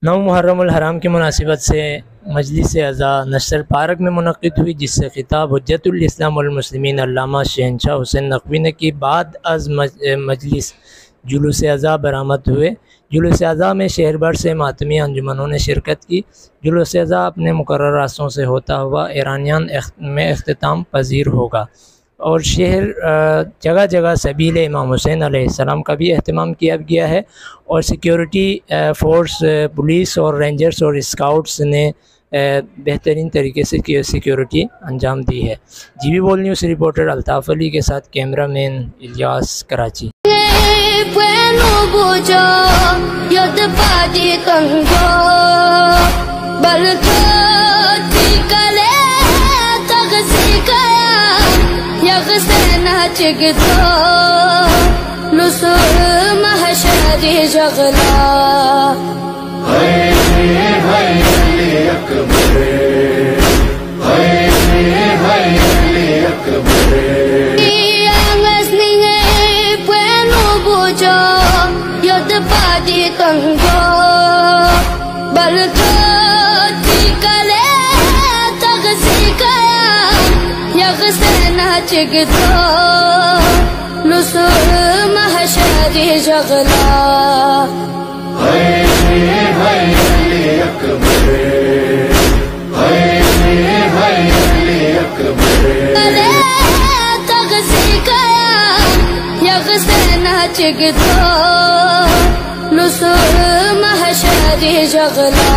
9 محرم الحرام کی مناسبت سے مجلس اعضاء نشتر پارک میں منعقد ہوئی، جس سے خطاب حجت الاسلام والمسلمین علامہ شہنشاہ حسین نقوی نے کی۔ بعد از مجلس جلوس اعضاء برآمد ہوئے۔ جلوس اعضاء میں شہر بھر سے ماتمی انجمنوں نے شرکت کی۔ جلوس اعضاء اپنے مقررہ راستوں سے ہوتا ہوا ایرانیان میں اختتام پذیر ہوگا اور شہر جگہ جگہ سبیل امام حسین علیہ السلام کا بھی اہتمام کیا گیا ہے، اور سیکیورٹی فورس پولیس اور رینجرز اور اسکاؤٹس نے بہترین طریقے سے سیکیورٹی انجام دی ہے۔ جی بی بول نیوز رپورٹر الطاف علی کے ساتھ کیمرہ مین الیاس، کراچی۔ محشری جغلا محشری جغلا محشری جغلا